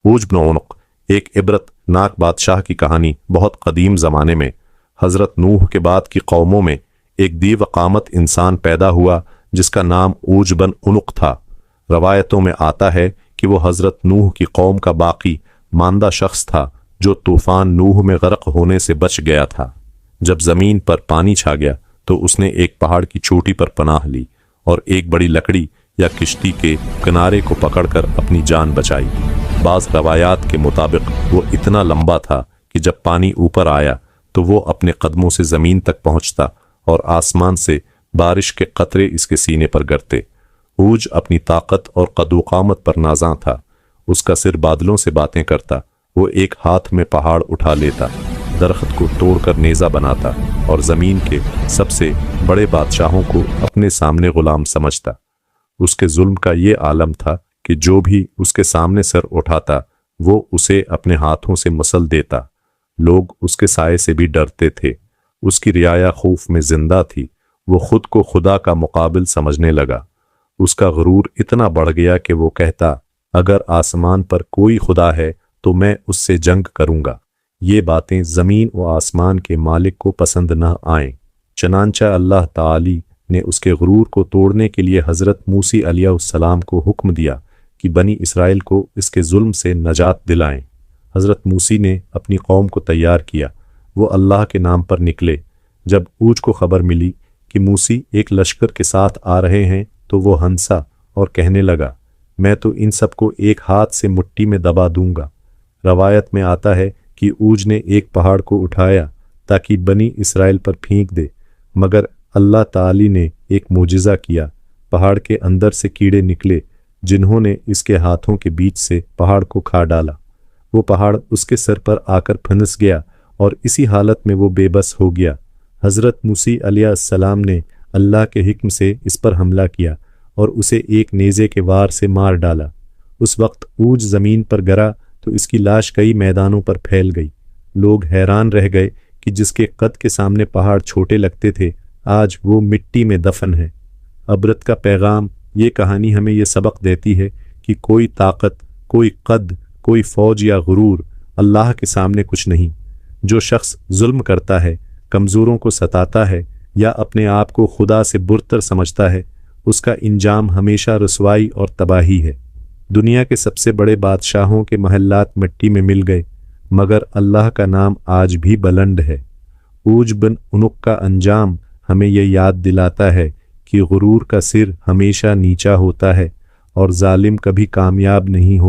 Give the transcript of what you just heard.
ऊज बिन उनुक एक इबरतनाक बादशाह की कहानी। बहुत कदीम ज़माने में हज़रत नूह के बाद की कौमों में एक दी वक़ामत इंसान पैदा हुआ जिसका नाम ऊज बिन उनुक था। रवायतों में आता है कि वो हज़रत नूह की कौम का बाकी मानदा शख्स था जो तूफ़ान नूह में गर्क होने से बच गया था। जब ज़मीन पर पानी छा गया तो उसने एक पहाड़ की चोटी पर पनाह ली और एक बड़ी लकड़ी या किश्ती के किनारे को पकड़कर अपनी जान बचाई। बाज़ रवायात के मुताबिक वो इतना लंबा था कि जब पानी ऊपर आया तो वो अपने कदमों से ज़मीन तक पहुंचता और आसमान से बारिश के कतरे इसके सीने पर गिरते। ऊज अपनी ताकत और कद्दो-क़ामत पर नाज़ां था। उसका सिर बादलों से बातें करता। वो एक हाथ में पहाड़ उठा लेता, दरख्त को तोड़कर नेज़ा बनाता और ज़मीन के सबसे बड़े बादशाहों को अपने सामने गुलाम समझता। उसके जुल्म का ये आलम था कि जो भी उसके सामने सर उठाता वो उसे अपने हाथों से मसल देता। लोग उसके साये से भी डरते थे। उसकी रियाया खौफ में जिंदा थी। वो खुद को खुदा का मुकाबिल समझने लगा। उसका गुरूर इतना बढ़ गया कि वो कहता, अगर आसमान पर कोई खुदा है तो मैं उससे जंग करूंगा। ये बातें ज़मीन व आसमान के मालिक को पसंद न आएं। चनांचा अल्लाह ताली ने उसके गुरूर को तोड़ने के लिए हज़रत मूसी अलैहिस्सलाम को हुक्म दिया कि बनी इसराइल को इसके जुल्म से नजात दिलाएं। हज़रत मूसी ने अपनी कौम को तैयार किया। वो अल्लाह के नाम पर निकले। जब ऊज को खबर मिली कि मूसी एक लश्कर के साथ आ रहे हैं तो वो हंसा और कहने लगा, मैं तो इन सबको एक हाथ से मुट्ठी में दबा दूंगा। रवायत में आता है कि ऊज ने एक पहाड़ को उठाया ताकि बनी इसराइल पर फेंक दे, मगर अल्लाह ताली ने एक मोजिज़ा किया। पहाड़ के अंदर से कीड़े निकले जिन्होंने इसके हाथों के बीच से पहाड़ को खा डाला। वो पहाड़ उसके सर पर आकर फंस गया और इसी हालत में वो बेबस हो गया। हज़रत मूसी अलैहिस्सलाम ने अल्लाह के हिक्म से इस पर हमला किया और उसे एक नेज़े के वार से मार डाला। उस वक्त ऊज ज़मीन पर गिरा तो इसकी लाश कई मैदानों पर फैल गई। लोग हैरान रह गए कि जिसके कद के सामने पहाड़ छोटे लगते थे आज वो मिट्टी में दफन है। अबरत का पैगाम ये कहानी हमें ये सबक देती है कि कोई ताकत, कोई कद, कोई फौज या गुरूर अल्लाह के सामने कुछ नहीं। जो शख्स जुल्म करता है, कमज़ोरों को सताता है या अपने आप को खुदा से बुरतर समझता है, उसका इंजाम हमेशा रुसवाई और तबाही है। दुनिया के सबसे बड़े बादशाहों के महल्लात मिट्टी में मिल गए, मगर अल्लाह का नाम आज भी बुलंद है। ऊज बिन उनुक का अंजाम हमें यह याद दिलाता है कि गुरूर का सिर हमेशा नीचा होता है और जालिम कभी कामयाब नहीं हो